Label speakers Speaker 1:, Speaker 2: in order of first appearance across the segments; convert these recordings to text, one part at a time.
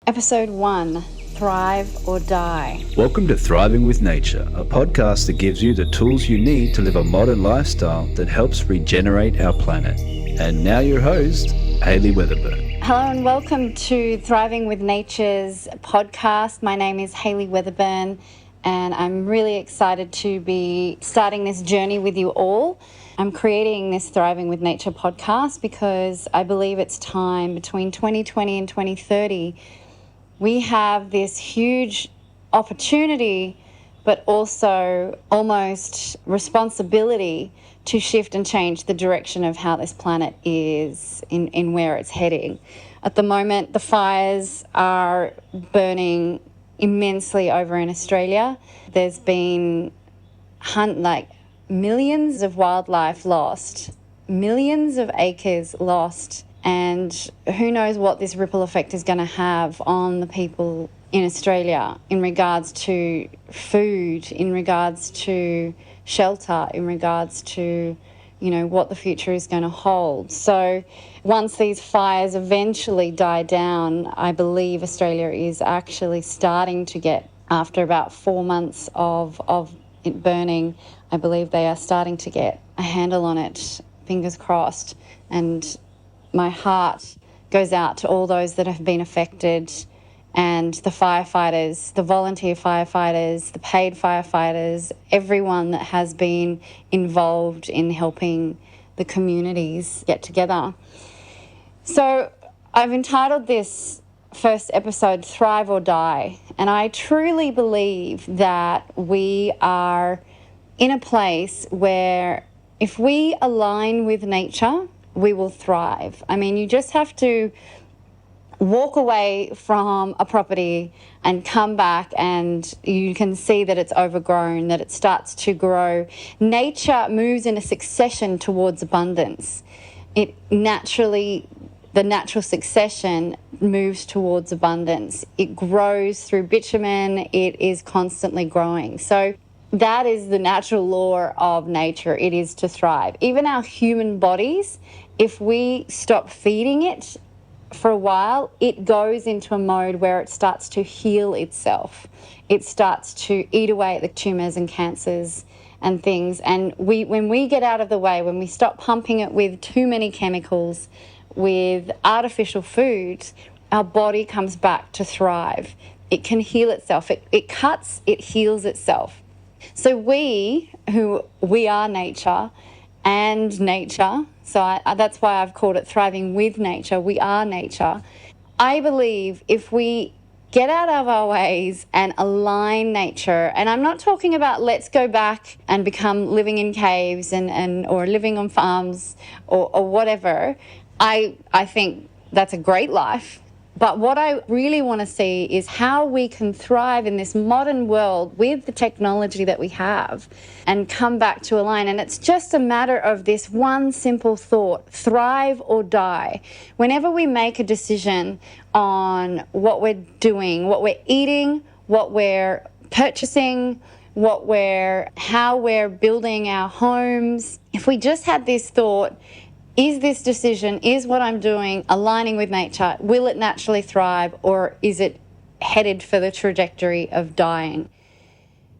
Speaker 1: Episode 1, Thrive or Die.
Speaker 2: Welcome to Thriving with Nature, a podcast that gives you the tools you need to live a modern lifestyle that helps regenerate our planet. And now your host, Hayley Weatherburn.
Speaker 1: Hello and welcome to Thriving with Nature's podcast. My name is Hayley Weatherburn and I'm really excited to be starting this journey with you all. I'm creating this Thriving with Nature podcast because I believe it's time between 2020 and 2030. We have this huge opportunity, but also almost responsibility to shift and change the direction of how this planet is in where it's heading. At the moment, the fires are burning immensely over in Australia. There's been millions of wildlife lost, millions of acres lost, and who knows what this ripple effect is going to have on the people in Australia in regards to food, in regards to shelter, in regards to, what the future is going to hold. So once these fires eventually die down, I believe Australia is actually starting to get, after about 4 months of it burning, I believe they are starting to get a handle on it, fingers crossed. And my heart goes out to all those that have been affected, and the firefighters, the volunteer firefighters, the paid firefighters, everyone that has been involved in helping the communities get together. So I've entitled this first episode, Thrive or Die, and I truly believe that we are in a place where if we align with nature, we will thrive. I mean, you just have to walk away from a property and come back and you can see that it's overgrown, that it starts to grow. Nature moves in a succession towards abundance. The natural succession moves towards abundance. It grows through bitumen. It is constantly growing. So that is the natural law of nature. It is to thrive. Even our human bodies, if we stop feeding it for a while, it goes into a mode where it starts to heal itself. It starts to eat away at the tumours and cancers and things. And when we get out of the way, when we stop pumping it with too many chemicals, with artificial foods, our body comes back to thrive. It can heal itself. It cuts, it heals itself. So we are nature and nature, so that's why I've called it Thriving with Nature. We are nature. I believe if we get out of our ways and align nature, and I'm not talking about let's go back and become living in caves or living on farms or whatever. I think that's a great life. But what I really want to see is how we can thrive in this modern world with the technology that we have and come back to align. And it's just a matter of this one simple thought, thrive or die. Whenever we make a decision on what we're doing, what we're eating, what we're purchasing, how we're building our homes, if we just had this thought, is this decision, is what I'm doing aligning with nature? Will it naturally thrive, or is it headed for the trajectory of dying?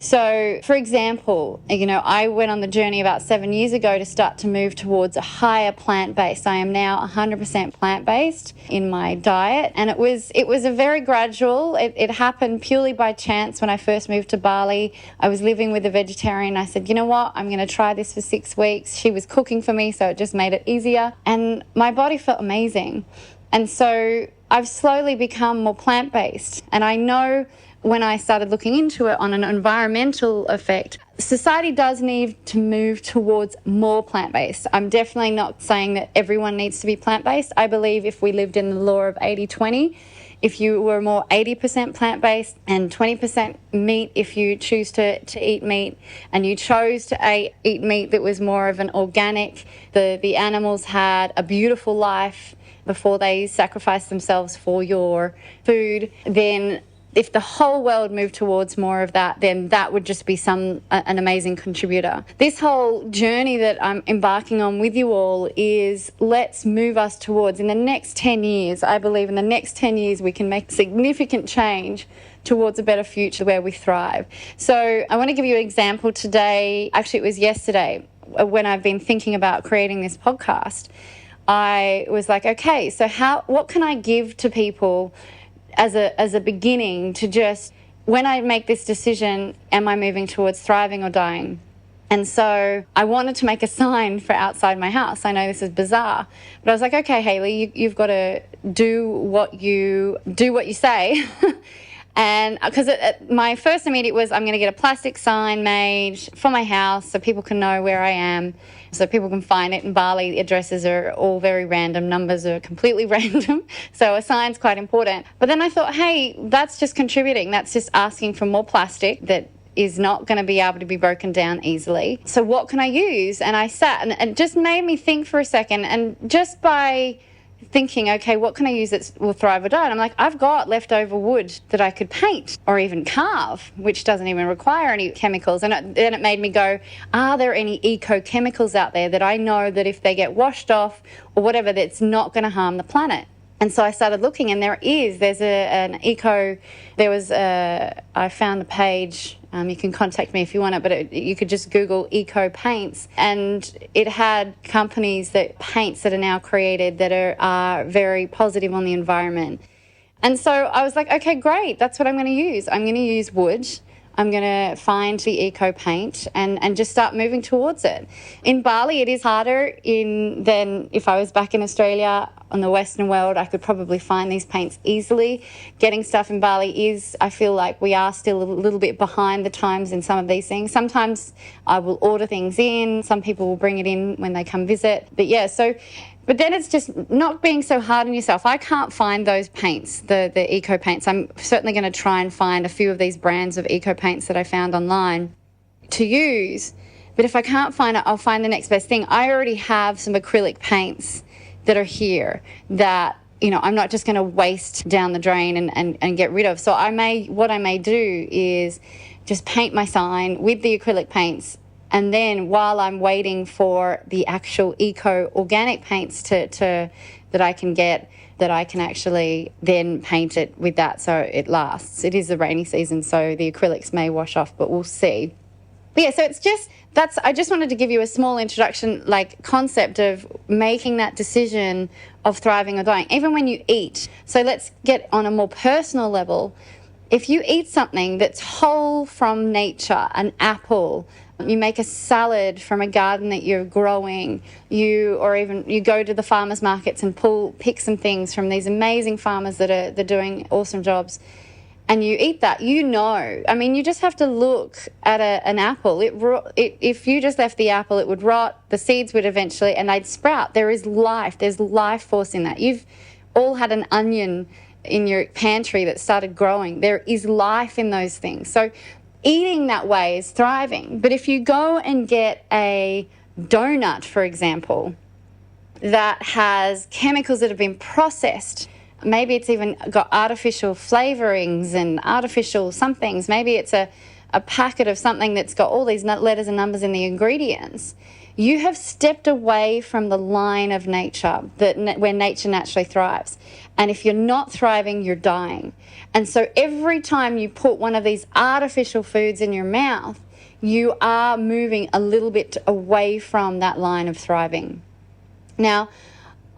Speaker 1: So, for example, I went on the journey about 7 years ago to start to move towards a higher plant-based. I am now 100% plant-based in my diet, and it was a very gradual. It happened purely by chance when I first moved to Bali. I was living with a vegetarian. I said, you know what, I'm going to try this for 6 weeks. She was cooking for me, so it just made it easier, and my body felt amazing. And so I've slowly become more plant-based, and I know when I started looking into it on an environmental effect, society does need to move towards more plant-based. I'm definitely not saying that everyone needs to be plant-based. I believe if we lived in the law of 80-20, if you were more 80% plant-based and 20% meat if you choose to eat meat, and you chose to eat meat that was more of an organic, the animals had a beautiful life before they sacrificed themselves for your food, then if the whole world moved towards more of that, then that would just be an amazing contributor. This whole journey that I'm embarking on with you all is, let's move us towards, in the next 10 years, I believe in the next 10 years we can make significant change towards a better future where we thrive. So I want to give you an example today. Actually, it was yesterday when I've been thinking about creating this podcast. I was like, okay, so what can I give to people as a beginning to just, when I make this decision, am I moving towards thriving or dying? And so I wanted to make a sign for outside my house. I know this is bizarre, but I was like, okay, Hayley, you've got to do what you say. And because my first immediate was, I'm going to get a plastic sign made for my house so people can know where I am, so people can find it. In Bali, the addresses are all very random. Numbers are completely random. So a sign's quite important. But then I thought, hey, that's just contributing. That's just asking for more plastic that is not going to be able to be broken down easily. So what can I use? And I sat, and it just made me think for a second. And just by thinking, okay, what can I use that will thrive or die? And I'm like, I've got leftover wood that I could paint or even carve, which doesn't even require any chemicals. And then it made me go, are there any eco-chemicals out there that I know that if they get washed off or whatever, that's not going to harm the planet? And so I started looking, and I found the page. You can contact me if you want it, but you could just Google eco paints, and it had companies paints that are now created that are very positive on the environment. And so I was like, okay, great, that's what I'm going to use. I'm going to use wood. I'm going to find the eco paint and just start moving towards it. In Bali, it is harder than if I was back in Australia. On the Western world, I could probably find these paints easily. Getting stuff in Bali I feel like we are still a little bit behind the times in some of these things. Sometimes I will order things in. Some people will bring it in when they come visit. But yeah, but then it's just not being so hard on yourself. I can't find those paints, the eco paints. I'm certainly going to try and find a few of these brands of eco paints that I found online to use. But if I can't find it, I'll find the next best thing. I already have some acrylic paints that are here that, I'm not just going to waste down the drain and get rid of. So what I may do is just paint my sign with the acrylic paints. And then while I'm waiting for the actual eco-organic paints that I can get, that I can actually then paint it with that so it lasts. It is the rainy season, so the acrylics may wash off, but we'll see. But yeah, so I just wanted to give you a small introduction, concept of making that decision of thriving or dying, even when you eat. So let's get on a more personal level. If you eat something that's whole from nature, an apple, you make a salad from a garden that you're growing, you go to the farmers markets and pick some things from these amazing farmers they're doing awesome jobs, and you eat that, you just have to look at an apple. If you just left the apple, it would rot, the seeds would eventually, and they'd sprout. There's life force in that. You've all had an onion in your pantry that started growing. There is life in those things. So eating that way is thriving. But if you go and get a donut, for example, that has chemicals that have been processed, maybe it's even got artificial flavorings and artificial somethings, maybe it's a packet of something that's got all these letters and numbers in the ingredients, you have stepped away from the line of nature, where nature naturally thrives. And if you're not thriving, you're dying. And so every time you put one of these artificial foods in your mouth, you are moving a little bit away from that line of thriving. Now,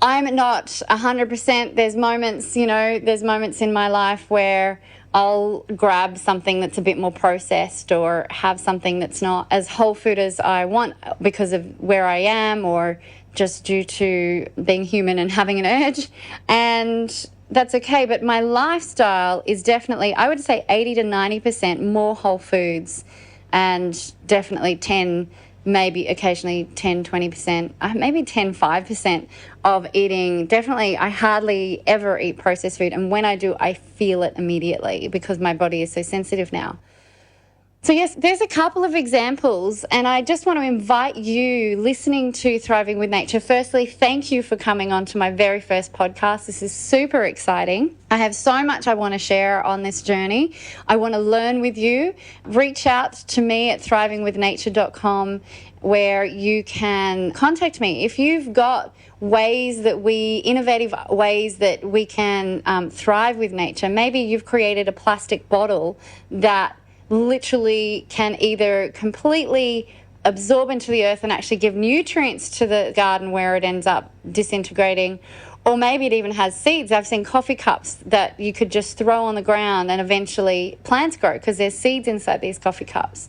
Speaker 1: I'm not 100%. There's moments in my life where I'll grab something that's a bit more processed or have something that's not as whole food as I want because of where I am or just due to being human and having an urge. And that's okay. But my lifestyle is definitely, I would say 80 to 90% more whole foods, and definitely 10, maybe occasionally 10, 20%, maybe 10, 5% of eating. Definitely, I hardly ever eat processed food. And when I do, I feel it immediately because my body is so sensitive now. So yes, there's a couple of examples, and I just want to invite you listening to Thriving with Nature. Firstly, thank you for coming on to my very first podcast. This is super exciting. I have so much I want to share on this journey. I want to learn with you. Reach out to me at thrivingwithnature.com, where you can contact me. If you've got innovative ways that we can thrive with nature, maybe you've created a plastic bottle that literally can either completely absorb into the earth and actually give nutrients to the garden where it ends up disintegrating, or maybe it even has seeds. I've seen coffee cups that you could just throw on the ground and eventually plants grow because there's seeds inside these coffee cups.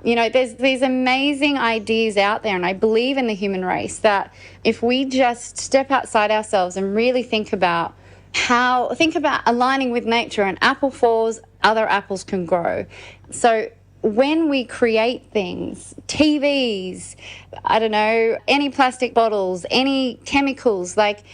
Speaker 1: You know, there's these amazing ideas out there, and I believe in the human race that if we just step outside ourselves and really think about aligning with nature, an apple falls, other apples can grow. So when we create things, TVs, I don't know, any plastic bottles, any chemicals, like,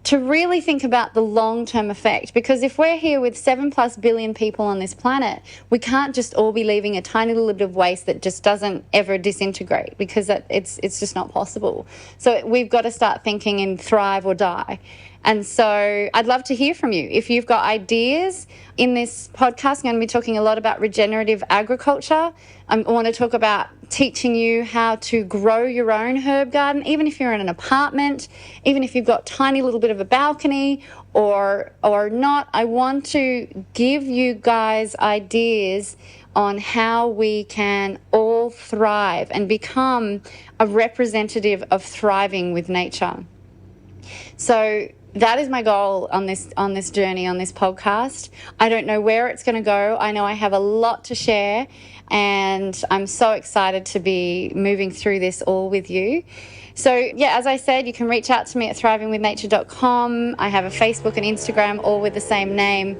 Speaker 1: to really think about the long-term effect, because if we're here with 7+ billion people on this planet, we can't just all be leaving a tiny little bit of waste that just doesn't ever disintegrate, because it's just not possible. So we've got to start thinking in thrive or die. And so I'd love to hear from you. If you've got ideas in this podcast, I'm going to be talking a lot about regenerative agriculture. I want to talk about teaching you how to grow your own herb garden, even if you're in an apartment, even if you've got a tiny little bit of a balcony or not. I want to give you guys ideas on how we can all thrive and become a representative of thriving with nature. So that is my goal on this journey, on this podcast. I don't know where it's going to go. I know I have a lot to share, and I'm so excited to be moving through this all with you. So yeah, as I said, you can reach out to me at thrivingwithnature.com. I have a Facebook and Instagram, all with the same name.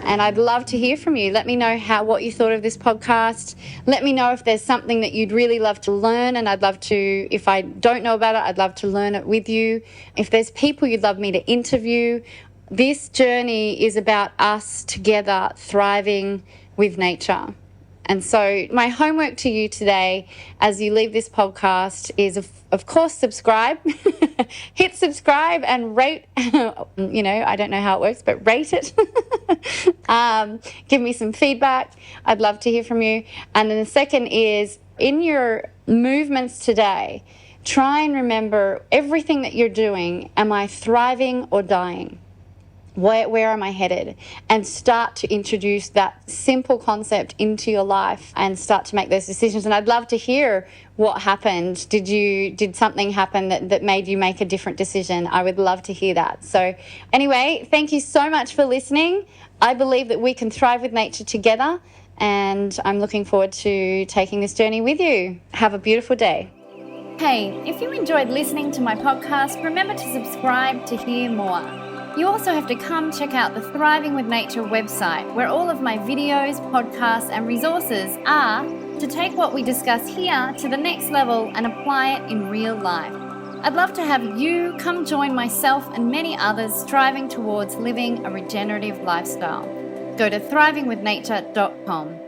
Speaker 1: And I'd love to hear from you. Let me know what you thought of this podcast. Let me know if there's something that you'd really love to learn. And I'd love to, if I don't know about it, I'd love to learn it with you. If there's people you'd love me to interview, this journey is about us together thriving with nature. And so my homework to you today as you leave this podcast is, of course, subscribe. Hit subscribe and rate. You know, I don't know how it works, but rate it. Give me some feedback. I'd love to hear from you. And then the second is, in your movements today, try and remember everything that you're doing. Am I thriving or dying? Where am I headed? And start to introduce that simple concept into your life and start to make those decisions. And I'd love to hear what happened. Did something happen that made you make a different decision? I would love to hear that. So anyway, thank you so much for listening. I believe that we can thrive with nature together, and I'm looking forward to taking this journey with you. Have a beautiful day.
Speaker 3: Hey, if you enjoyed listening to my podcast, remember to subscribe to hear more. You also have to come check out the Thriving with Nature website, where all of my videos, podcasts, and resources are to take what we discuss here to the next level and apply it in real life. I'd love to have you come join myself and many others striving towards living a regenerative lifestyle. Go to thrivingwithnature.com.